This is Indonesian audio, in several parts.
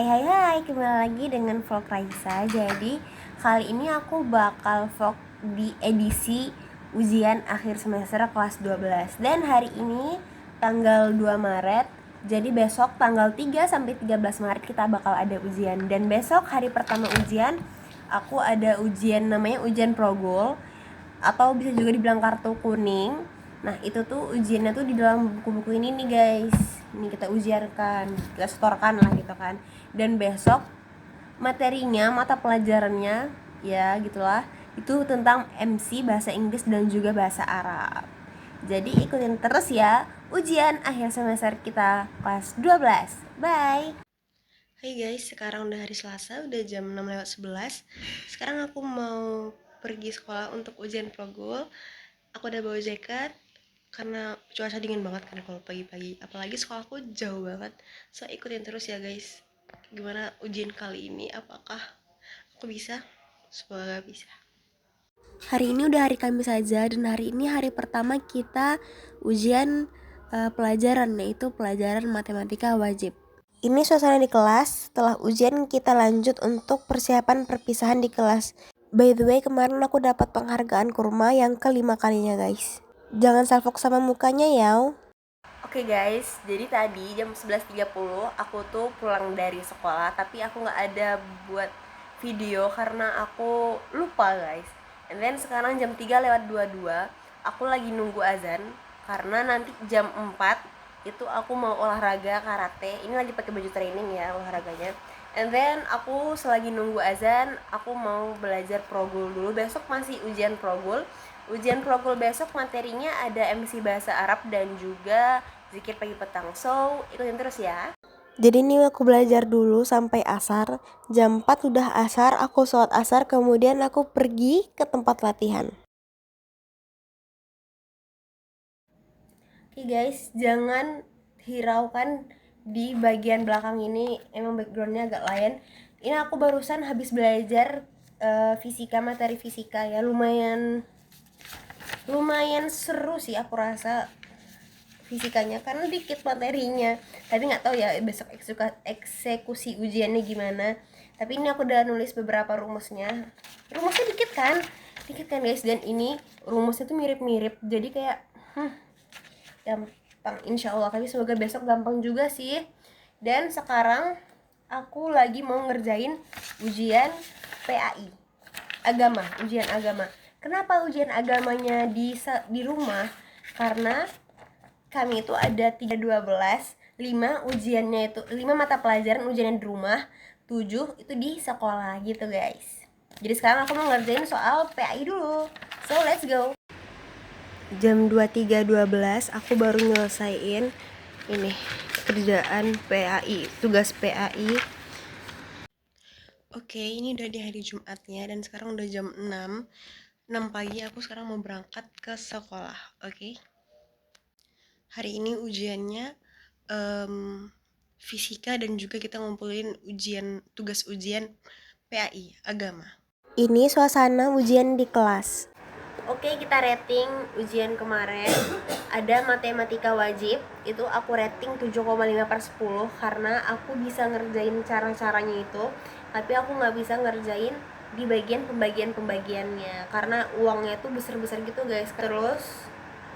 Hai, kembali lagi dengan vlog Raisa. Jadi kali ini aku bakal vlog di edisi ujian akhir semester kelas 12. Dan hari ini tanggal 2 Maret. Jadi besok tanggal 3 sampai 13 Maret kita bakal ada ujian. Dan besok hari pertama ujian aku ada ujian namanya ujian progol atau bisa juga dibilang kartu kuning. Nah itu tuh ujiannya tuh di dalam buku-buku ini nih guys. Ini kita ujiankan, kita setorkan lah gitu kan. Dan besok materinya, mata pelajarannya ya gitulah, itu tentang MC, bahasa Inggris dan juga bahasa Arab. Jadi ikutin terus ya ujian akhir semester kita kelas 12. Bye. Hai guys, sekarang udah hari Selasa, udah jam 6:11. Sekarang aku mau pergi sekolah untuk ujian progol. Aku udah bawa jaket karena cuaca dingin banget kan kalau pagi-pagi. Apalagi sekolahku jauh banget. So ikutin terus ya guys. Gimana ujian kali ini? Apakah aku bisa? Semoga bisa. Hari ini udah hari Kamis saja dan hari ini hari pertama kita ujian pelajaran, yaitu pelajaran matematika wajib. Ini suasana di kelas. Setelah ujian kita lanjut untuk persiapan perpisahan di kelas. By the way, kemarin aku dapat penghargaan kurma yang kelima kalinya guys. Jangan salfok sama mukanya ya. Oke guys, jadi tadi jam 11.30 aku tuh pulang dari sekolah, tapi aku gak ada buat video karena aku lupa guys. And then sekarang jam 3:22, aku lagi nunggu azan karena nanti jam 4 itu aku mau olahraga karate. Ini lagi pakai baju training ya olahraganya. And then aku selagi nunggu azan, aku mau belajar progol dulu. Besok masih ujian progol. Ujian progol besok materinya ada MC bahasa Arab dan juga zikir pagi petang. So, ikutin terus ya. Jadi ini aku belajar dulu sampai asar. Jam 4 udah asar, aku sholat asar, kemudian aku pergi ke tempat latihan. Oke guys, jangan hiraukan di bagian belakang ini, emang backgroundnya agak lain. Ini aku barusan habis belajar fisika, materi fisika ya, lumayan seru sih aku rasa fisikanya karena dikit materinya. Tapi nggak tahu ya besok eksekusi ujiannya gimana. Tapi ini aku udah nulis beberapa rumusnya. Rumusnya dikit kan guys, dan ini rumusnya tuh mirip-mirip, jadi kayak gampang insya Allah, tapi semoga besok gampang juga sih. Dan sekarang aku lagi mau ngerjain ujian PAI ujian agama. Kenapa ujian agamanya di rumah? Karena kami itu ada 3:12, 5 ujiannya itu 5 mata pelajaran ujiannya di rumah, 7 itu di sekolah gitu guys. Jadi sekarang aku mau ngerjain soal PAI dulu. So let's go. Jam 23:12 aku baru nyelesain ini kerjaan PAI, tugas PAI. Oke, ini udah di hari Jumatnya dan sekarang udah jam 6 pagi. Aku sekarang mau berangkat ke sekolah. Oke. Hari ini ujiannya fisika dan juga kita ngumpulin tugas ujian PAI agama. Ini suasana ujian di kelas. Oke, kita rating ujian kemarin. Ada matematika wajib, itu aku rating 7,5/10 karena aku bisa ngerjain cara-caranya itu, tapi aku nggak bisa ngerjain di bagian pembagiannya karena uangnya tuh besar-besar gitu guys. Terus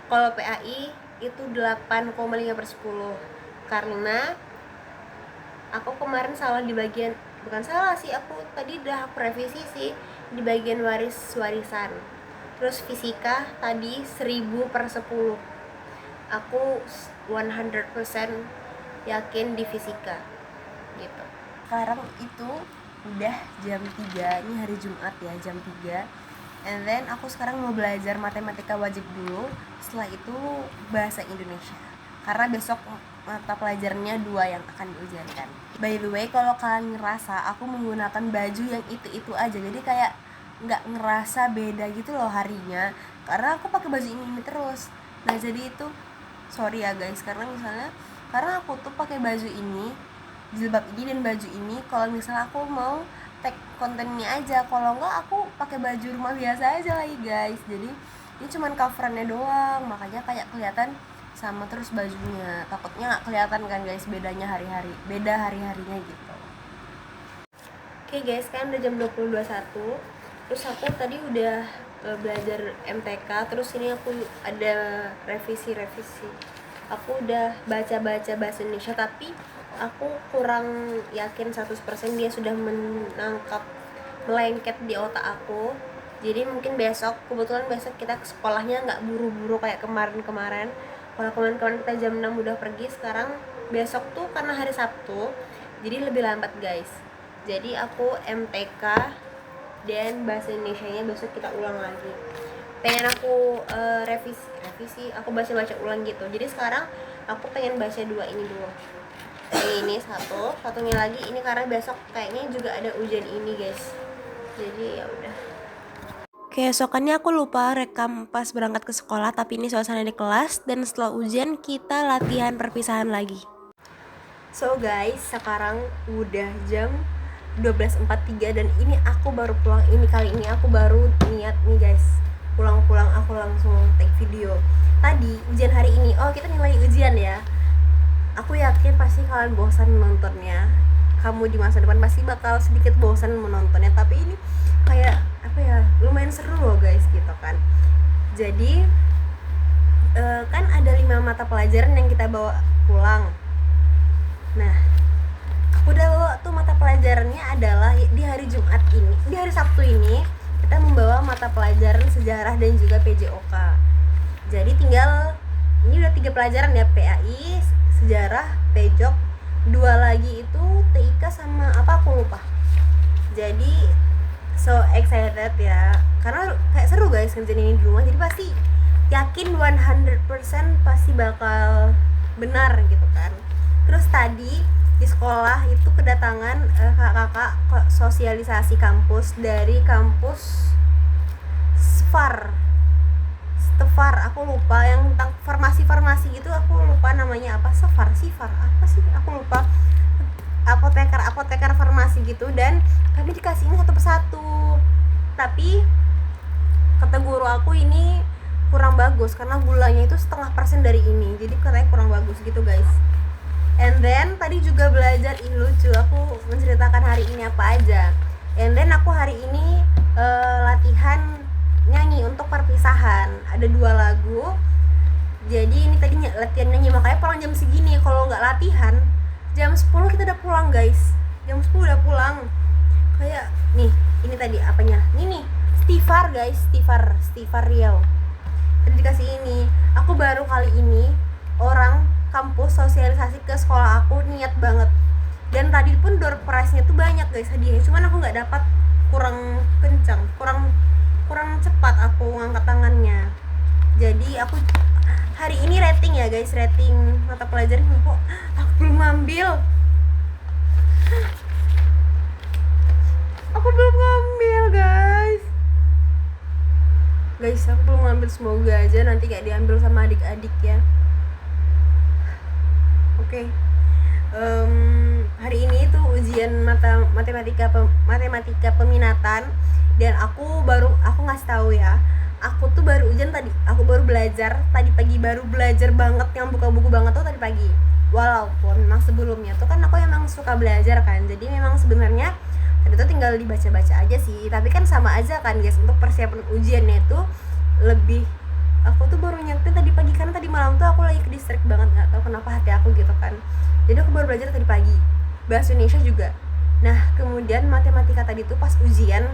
kalau PAI itu 8,5/10 karena aku kemarin salah di bagian, bukan salah sih, aku tadi udah aku revisi sih di bagian warisan. Terus fisika tadi 1000/10. Aku 100% yakin di fisika gitu. Sekarang itu udah jam 3, ini hari Jumat ya, jam 3. And then aku sekarang mau belajar matematika wajib dulu. Setelah itu bahasa Indonesia, karena besok mata pelajarannya 2 yang akan diujiankan. By the way, kalau kalian ngerasa aku menggunakan baju yang itu aja, jadi kayak nggak ngerasa beda gitu loh harinya, karena aku pakai baju ini terus. Nah jadi itu sorry ya guys, karena aku tuh pakai baju ini, jilbab ini dan baju ini kalau misalnya aku mau tag kontennya aja, kalau enggak aku pakai baju rumah biasa aja lagi guys. Jadi ini cuman coverannya doang, makanya kayak kelihatan sama terus bajunya, takutnya nggak kelihatan kan guys bedanya beda hari-harinya gitu. Oke guys, kan udah jam 20.21. Terus aku tadi udah belajar MTK. Terus ini aku ada revisi. Aku udah baca-baca bahasa Indonesia, tapi aku kurang yakin 100% dia sudah melengket di otak aku. Jadi mungkin kebetulan besok kita ke sekolahnya nggak buru-buru kayak kemarin-kemarin. Kalau kemarin kita jam 6 udah pergi, sekarang besok tuh karena hari Sabtu jadi lebih lambat guys. Jadi aku MTK dan bahasa Indonesianya besok kita ulang lagi. Pengen aku revisi, aku baca ulang gitu. Jadi sekarang aku pengen baca 2 ini dulu. Ini satunya lagi ini karena besok kayaknya juga ada ujian ini guys. Jadi ya udah. Keesokannya aku lupa rekam pas berangkat ke sekolah, tapi ini suasana di kelas, dan setelah ujian kita latihan perpisahan lagi. So guys, sekarang udah jam 12.43 dan ini aku baru pulang. Kali ini aku baru niat nih guys, pulang aku langsung take video. Tadi ujian hari ini, kita nilai ujian ya. Aku yakin pasti kalian bosan menontonnya. Kamu di masa depan pasti bakal sedikit bosan menontonnya, tapi ini kayak apa ya, lumayan seru loh guys gitu kan. Jadi kan ada 5 mata pelajaran yang kita bawa pulang. Nah, aku udah bawa tuh mata pelajarannya adalah di hari Jumat ini, di hari Sabtu ini kita membawa mata pelajaran sejarah dan juga PJOK. Jadi tinggal ini udah 3 pelajaran ya, PAI, sejarah, PJOK, 2 lagi itu TIK sama apa aku lupa. Jadi so excited ya, karena kayak seru guys ngerjain ini di rumah. Jadi pasti yakin 100% pasti bakal benar gitu kan. Terus tadi di sekolah itu kedatangan kakak sosialisasi kampus dari kampus Stefar, aku lupa, yang tentang farmasi gitu, aku lupa namanya apa, Sifar apa sih, aku lupa. Apoteker farmasi gitu, dan kami dikasih ini satu persatu. Tapi kata guru aku ini kurang bagus karena gulanya itu 0,5% dari ini, jadi katanya kurang bagus gitu guys. And then tadi juga belajar, lucu, aku menceritakan hari ini apa aja. And then aku hari ini latihan nyanyi untuk perpisahan, ada 2 lagu. Jadi ini tadi latihan nyanyi, makanya pulang jam segini. Kalau nggak latihan jam 10 kita udah pulang guys, jam 10 udah pulang. Kayak nih, ini tadi apanya, ini nih Stefar guys, Stefar Riau. Tadi dikasih ini, aku baru kali ini orang kampus sosialisasi ke sekolah aku niat banget. Dan tadi pun door prize-nya tuh banyak guys hadiahnya, cuman aku nggak dapat, kurang kencang, kurang cepat aku ngangkat tangannya. Jadi aku hari ini rating ya guys, rating mata pelajaran kok aku belum ngambil. Guys, aku belum ngambil, semoga aja nanti gak diambil sama adik-adik ya. Oke. Hari ini tuh ujian matematika peminatan, dan aku ngasih tahu ya, aku tuh baru ujian tadi, aku baru belajar tadi pagi, baru belajar banget yang buka buku banget tuh tadi pagi. Walaupun memang sebelumnya tuh kan aku emang suka belajar kan, jadi memang sebenarnya tadi tuh tinggal dibaca-baca aja sih, tapi kan sama aja kan guys, untuk persiapan ujiannya itu lebih. Aku tuh baru nyiapin tadi pagi karena tadi malam tuh aku lagi ke distrik banget, nggak tahu kenapa hati aku gitu kan. Jadi aku baru belajar tadi pagi, bahasa Indonesia juga. Nah kemudian matematika tadi tuh pas ujian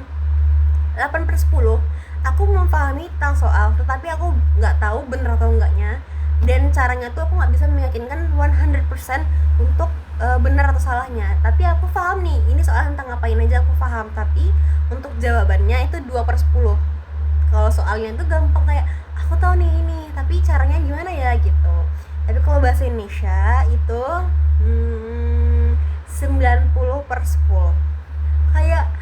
8/10 aku memahami tentang soal, tetapi aku nggak tahu bener atau enggaknya, dan caranya tuh aku nggak bisa meyakinkan 100% untuk benar atau salahnya. Tapi aku paham nih, ini soal tentang ngapain aja aku paham, tapi untuk jawabannya itu 2/10. Kalau soalnya itu gampang, kayak aku tahu nih ini, tapi caranya gimana ya gitu. Tapi kalau bahasa Indonesia itu 90/10. Kayak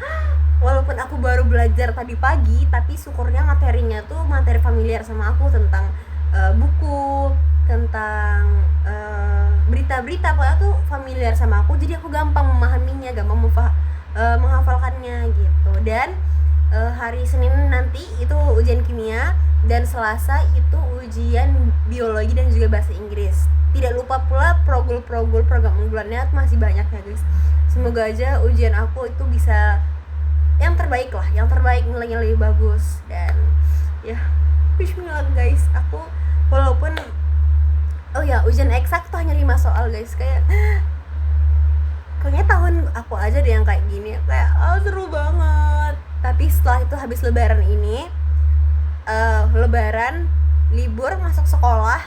walaupun aku baru belajar tadi pagi, tapi syukurnya materinya tuh materi familiar sama aku, tentang buku, tentang berita-berita, pokoknya tuh familiar sama aku, jadi aku gampang memahaminya, gampang menghafalkannya gitu. Dan hari Senin nanti itu ujian kimia, dan Selasa itu ujian biologi dan juga bahasa Inggris. Tidak lupa pula program unggulannya masih banyak ya guys. Semoga aja ujian aku itu bisa yang terbaik lah, yang terbaik, nilainya lebih bagus. Dan ya wish me luck guys. Aku walaupun ujian eksak tuh hanya 5 soal guys, kayak kayaknya tahun aku aja deh yang kayak gini, kayak seru banget. Tapi setelah itu habis lebaran ini, lebaran libur masuk sekolah,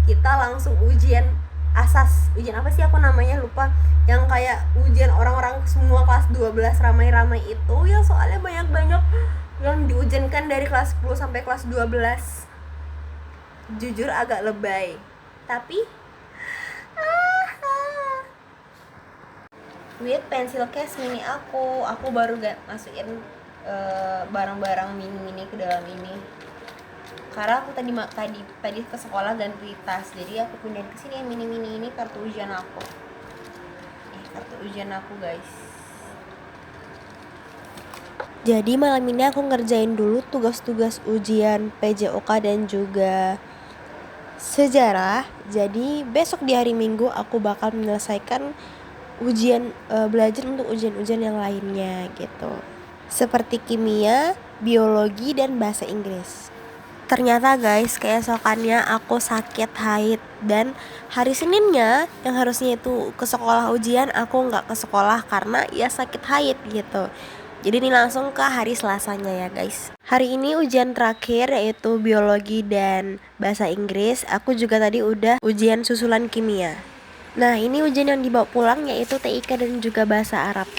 kita langsung ujian asas. Ujian apa sih aku namanya lupa, yang kayak ujian orang-orang semua kelas 12 ramai-ramai itu, yang soalnya banyak-banyak, yang diujiankan dari kelas 10 sampai kelas 12. Jujur agak lebay, tapi with pensil case mini aku baru masukin barang-barang mini ke dalam ini, karena aku tadi ke sekolah ganti tas, jadi aku pindahin ke sini yang mini ini. Kartu ujian aku guys. Jadi malam ini aku ngerjain dulu tugas-tugas ujian PJOK dan juga sejarah. Jadi besok di hari Minggu aku bakal menyelesaikan ujian, belajar untuk ujian-ujian yang lainnya gitu, seperti kimia, biologi, dan bahasa Inggris. Ternyata guys, keesokannya aku sakit haid, dan hari Seninnya yang harusnya itu ke sekolah ujian, aku nggak ke sekolah karena ya sakit haid gitu. Jadi ini langsung ke hari Selasanya ya guys. Hari ini ujian terakhir yaitu biologi dan bahasa Inggris. Aku juga tadi udah ujian susulan kimia. Nah ini ujian yang dibawa pulang yaitu TIK dan juga bahasa Arab.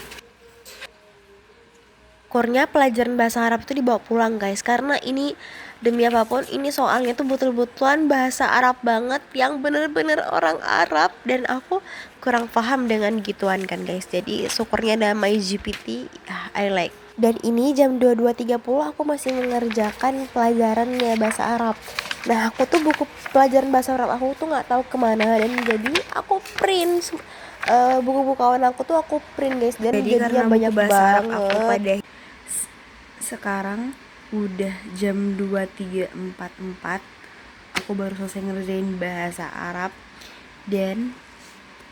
Kurnya pelajaran bahasa Arab itu dibawa pulang guys, karena ini demi apapun ini soalnya tuh betul-betulan bahasa Arab banget, yang bener-bener orang Arab, dan aku kurang paham dengan gituan kan guys. Jadi syukurnya ada MyGPT, I like. Dan ini jam 22.30 aku masih mengerjakan pelajarannya bahasa Arab. Nah aku tuh buku pelajaran bahasa Arab aku tuh nggak tahu kemana, dan jadi aku print buku-buku kawan aku tuh aku print guys, dan jadi jadinya karena banyak bahasa banget. Arab aku pada sekarang udah jam 23.44, aku baru selesai ngerjain bahasa Arab, dan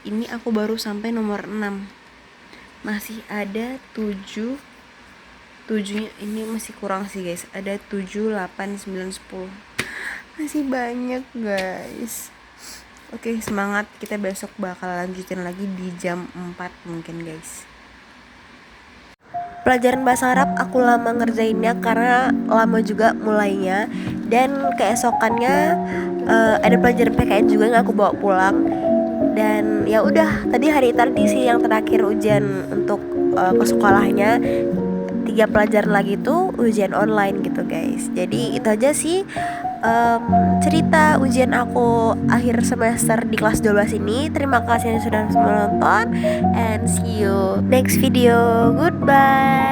ini aku baru sampai nomor 6. Masih ada 7-nya ini masih kurang sih guys, ada 7, 8, 9, 10, masih banyak guys. Oke, semangat, kita besok bakal lanjutin lagi di jam 4 mungkin guys. Pelajaran bahasa Arab aku lama ngerjainnya karena lama juga mulainya, dan keesokannya ada pelajaran PKN juga yang aku bawa pulang. Dan ya udah, tadi sih yang terakhir ujian untuk ke sekolahnya. 3 pelajaran lagi tuh ujian online gitu guys. Jadi itu aja sih cerita ujian aku akhir semester di kelas 12 ini. Terima kasih yang sudah menonton, and see you next video. Goodbye.